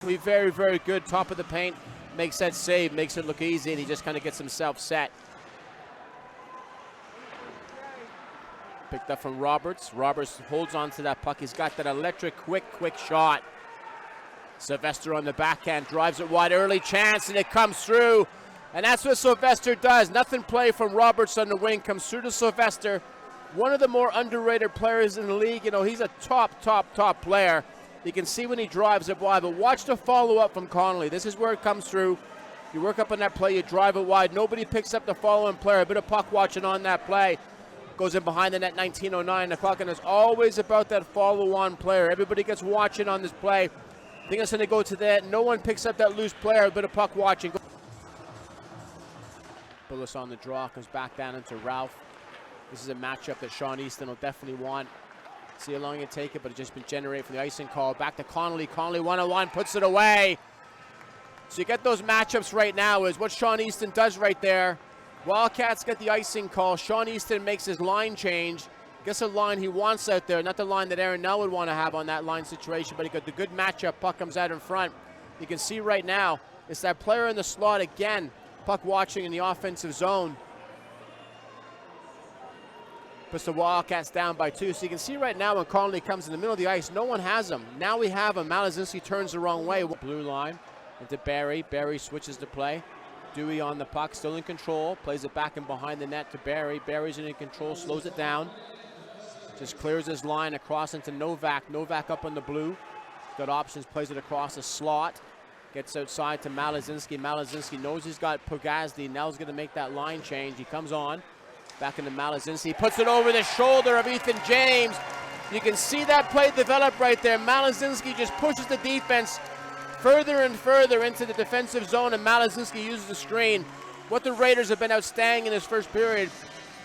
Very, very good. Top of the paint. Makes that save. Makes it look easy, and he just kind of gets himself set. Picked up from Roberts. Roberts holds on to that puck. He's got that electric, quick shot. Sylvester on the backhand. Drives it wide. Early chance, and it comes through. And that's what Sylvester does. Nothing play from Roberts on the wing. Comes through to Sylvester. One of the more underrated players in the league. You know, he's a top player. You can see when he drives it wide, but watch the follow-up from Connolly. This is where it comes through. You work up on that play, you drive it wide. Nobody picks up the following player. A bit of puck watching on that play. Goes in behind the net, 19:09 the clock, and it's always about that follow-on player. Everybody gets watching on this play. I think it's going to go to that. No one picks up that loose player. A bit of puck watching. Bullis on the draw, comes back down into Ralph. This is a matchup that Sean Easton will definitely want. See how long you take it, but it's just been generated from the icing call. Back to Connolly. Connolly one-on-one, puts it away. So you get those matchups right now is what Sean Easton does right there. Wildcats get the icing call. Sean Easton makes his line change. Gets a line he wants out there, not the line that Aaron Nell would want to have on that line situation, but he got the good matchup. Puck comes out in front. You can see right now, it's that player in the slot again. Puck watching in the offensive zone. Puts the Wildcats down by 2. So you can see right now when Connolly comes in the middle of the ice, no one has him. Now we have him. Malazinski turns the wrong way. Blue line into Barry. Barry switches the play. Dewey on the puck, still in control. Plays it back and behind the net to Barry. Barry's in control, slows it down. Just clears his line across into Novak. Novak up on the blue. Got options, plays it across the slot. Gets outside to Malazinski. Malazinski knows he's got Pogazdi. Now he's going to make that line change. He comes on. Back into Malazinski, puts it over the shoulder of Ethan James. You can see that play develop right there. Malazinski just pushes the defense further and further into the defensive zone, and Malazinski uses the screen. What the Raiders have been outstanding in this first period.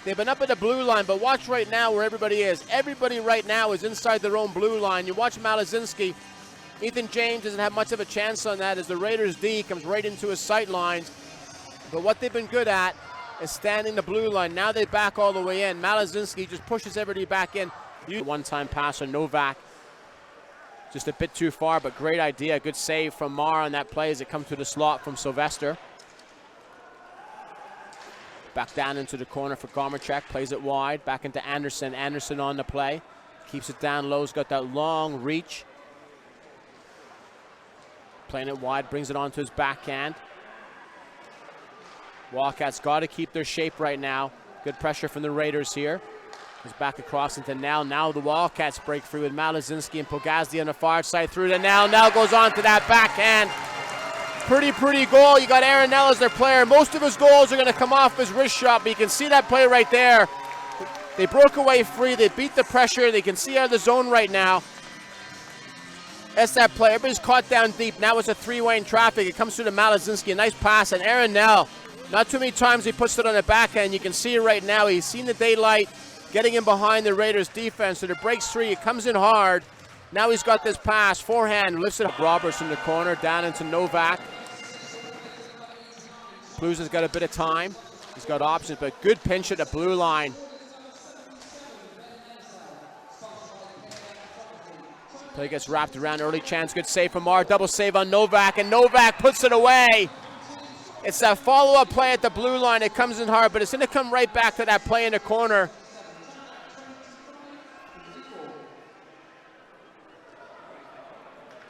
They've been up at the blue line, but watch right now where everybody is. Everybody right now is inside their own blue line. You watch Malazinski. Ethan James doesn't have much of a chance on that as the Raiders D comes right into his sight lines. But what they've been good at is standing the blue line. Now they back all the way in. Malazinski just pushes everybody back in. One-time pass on Novak. Just a bit too far, but great idea. Good save from Marr on that play as it comes to the slot from Sylvester. Back down into the corner for Gomerchek. Plays it wide. Back into Anderson. Anderson on the play. Keeps it down low. He's got that long reach. Playing it wide. Brings it onto his backhand. Wildcats got to keep their shape right now. Good pressure from the Raiders here. Goes back across into Nell. Now the Wildcats break through with Malazinski and Pogazdi on the far side through to Nell. Nell goes on to that backhand. Pretty goal. You got Aaron Nell as their player. Most of his goals are going to come off his wrist shot, but you can see that play right there. They broke away free. They beat the pressure. They can see out of the zone right now. That's that play. Everybody's caught down deep. Now it's a three-way in traffic. It comes through to Malazinski. A nice pass, and Aaron Nell. Not too many times he puts it on the backhand. You can see it right now. He's seen the daylight, getting in behind the Raiders defense. So it breaks free. It comes in hard. Now he's got this pass. Forehand. Lifts it up. Roberts in the corner. Down into Novak. Blues has got a bit of time. He's got options, but good pinch at the blue line. Play gets wrapped around. Early chance. Good save from Marr. Double save on Novak. And Novak puts it away. It's that follow-up play at the blue line. It comes in hard, but it's going to come right back to that play in the corner.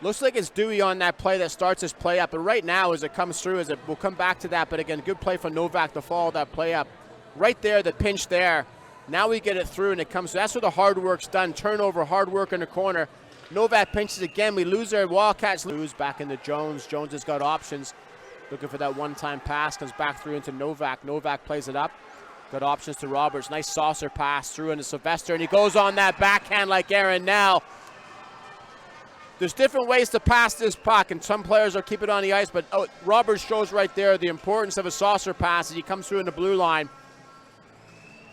Looks like it's Dewey on that play that starts this play up. But right now, as it comes through, we'll come back to that. But again, good play from Novak to follow that play up. Right there, the pinch there. Now we get it through, and it comes. That's where the hard work's done. Turnover, hard work in the corner. Novak pinches again. We lose our Wildcats. Lose back into Jones. Jones has got options. Looking for that one-time pass, comes back through into Novak. Novak plays it up. Got options to Roberts. Nice saucer pass through into Sylvester, and he goes on that backhand like Aaron Nell. There's different ways to pass this puck, and some players will keep it on the ice, but Roberts shows right there the importance of a saucer pass as he comes through in the blue line.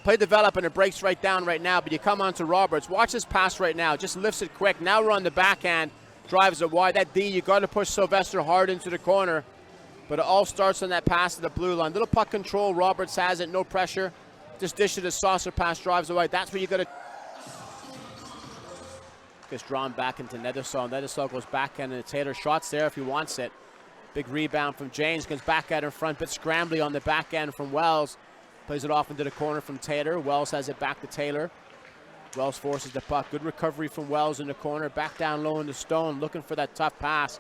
Play develop, and it breaks right down right now, but you come on to Roberts. Watch this pass right now. Just lifts it quick. Now we're on the backhand. Drives it wide. That D, you got to push Sylvester hard into the corner. But it all starts on that pass to the blue line. Little puck control. Roberts has it. No pressure. Just dish it. A saucer pass drives away. That's where you got to. Gets drawn back into Nethersall. Nethersall goes back and Taylor shots there if he wants it. Big rebound from James. Comes back out in front. Bit scrambly on the back end from Wells. Plays it off into the corner from Taylor. Wells has it back to Taylor. Wells forces the puck. Good recovery from Wells in the corner. Back down low in the Stone. Looking for that tough pass.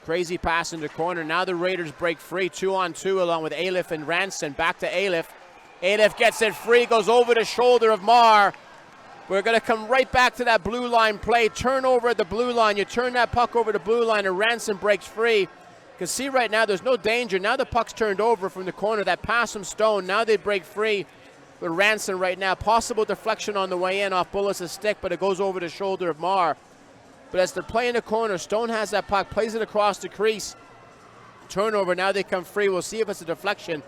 Crazy pass in the corner. Now the Raiders break free. 2-on-2 along with Aliff and Ranson. Back to Aliff. Aliff gets it free. Goes over the shoulder of Marr. We're going to come right back to that blue line play. Turnover at the blue line. You turn that puck over the blue line and Ranson breaks free. You can see right now there's no danger. Now the puck's turned over from the corner. That pass from Stone. Now they break free with Ranson right now. Possible deflection on the way in off Bullis' stick, but it goes over the shoulder of Marr. But as they're playing the corner, Stone has that puck, plays it across the crease. Turnover. Now they come free. We'll see if it's a deflection.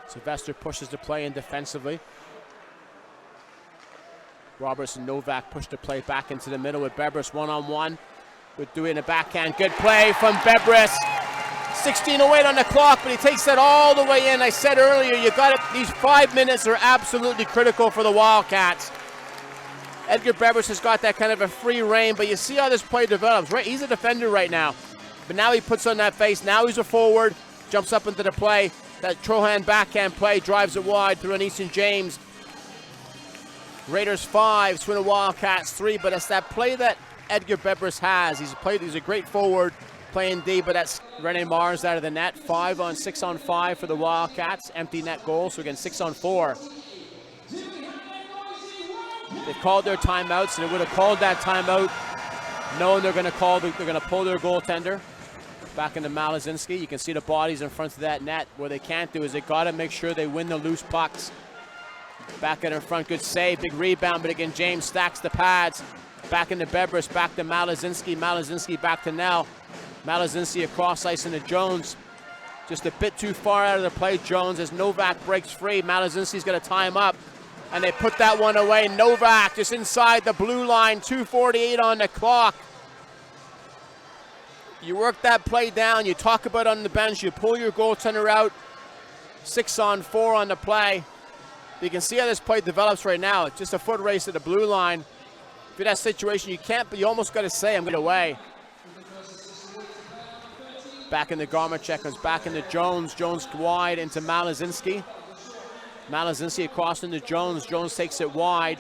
Sylvester pushes the play in defensively. Roberts and Novak push the play back into the middle with Bebris one-on-one. With Dewey in the backhand. Good play from Bebris. 16:08 on the clock, but he takes that all the way in. I said earlier, you got it. These 5 minutes are absolutely critical for the Wildcats. Edgar Bebris has got that kind of a free rein, but you see how this play develops, right? He's a defender right now, but now he puts on that face. Now he's a forward, jumps up into the play. That Trohan backhand play drives it wide through an Easton James. Raiders 5, Swindon Wildcats 3, but it's that play that Edgar Bebris has. He's a great forward playing D, but that's Rene Mars out of the net. 5 on 6 on 5 for the Wildcats. Empty net goal, so again 6 on 4. They've called their timeouts, and they would have called that timeout knowing they're going to pull their goaltender back into Malazinski. You can see the bodies in front of that net. What they can't do is they got to make sure they win the loose pucks. Back in front, good save, big rebound, but again, James stacks the pads. Back into Bebris, back to Malazinski. Malazinski back to Nell. Malazinski across ice into Jones. Just a bit too far out of the play, Jones, as Novak breaks free. Malazinski's going to tie him up, and they put that one away. Novak just inside the blue line, 2:48 on the clock. You work that play down, you talk about on the bench, you pull your goaltender out. 6 on 4 on the play. You can see how this play develops right now. It's just a foot race at the blue line. If you're in that situation, you can't, but you almost got to say, I'm going to away. Back into Garmachek, comes back into Jones. Jones wide into Malazinski. Malazinski across into Jones. Jones takes it wide.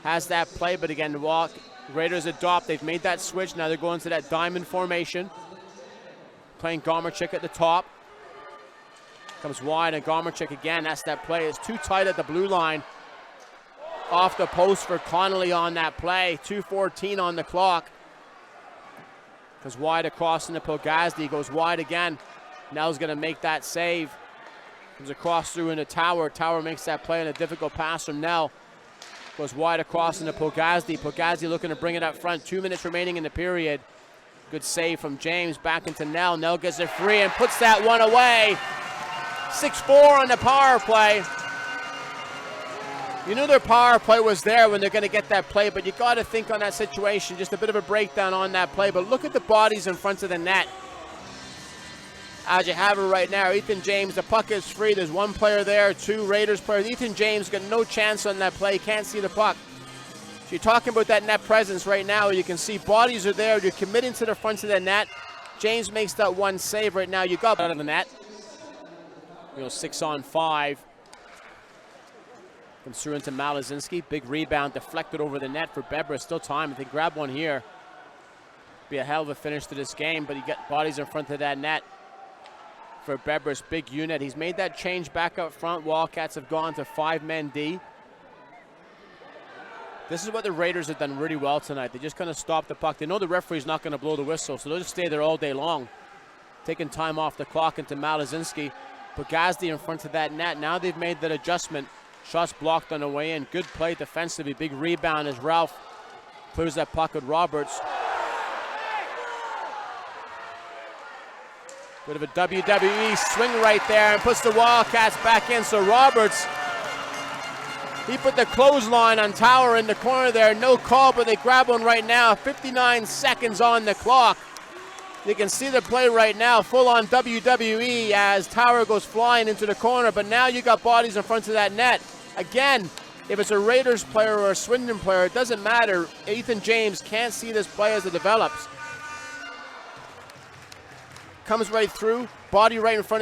Has that play, but again, the Raiders adopt. They've made that switch. Now they're going to that diamond formation. Playing Garmachek at the top. Comes wide, and Garmachek again. That's that play. It's too tight at the blue line. Off the post for Connolly on that play. 2:14 on the clock. Goes wide across into Pogazdi. Goes wide again. Nell's going to make that save. Comes across through into Tower. Tower makes that play on a difficult pass from Nell. Goes wide across into Pogazdi. Pogazdi looking to bring it up front. 2 minutes remaining in the period. Good save from James. Back into Nell. Nell gets it free and puts that one away. 6-4 on the power play. You knew their power play was there when they're going to get that play, but you got to think on that situation. Just a bit of a breakdown on that play, but look at the bodies in front of the net. As you have it right now, Ethan James, the puck is free. There's one player there, 2 Raiders players. Ethan James got no chance on that play. Can't see the puck. So you're talking about that net presence right now. You can see bodies are there. You're committing to the front of the net. James makes that one save right now. You got out of the net. 6 on 5. Comes through into Malazinski. Big rebound deflected over the net for Bebris. Still time if they grab one here. Be a hell of a finish to this game, but he got bodies in front of that net for Bebris. Big unit. He's made that change back up front. Wildcats have gone to 5-man D. This is what the Raiders have done really well tonight. They just kind of stop the puck. They know the referee's not going to blow the whistle, so they'll just stay there all day long. Taking time off the clock into Malazinski. Pogazdi in front of that net. Now they've made that adjustment. Shots blocked on the way in. Good play defensively. Big rebound as Ralph clears that puck with Roberts. Bit of a WWE swing right there and puts the Wildcats back in. So Roberts, he put the clothesline on Tower in the corner there. No call, but they grab one right now. 59 seconds on the clock. You can see the play right now, full on WWE as Tower goes flying into the corner, but now you got bodies in front of that net. Again, If it's a Raiders player or a Swindon player, it doesn't matter. Ethan James can't see this play as it develops. Comes right through, body right in front of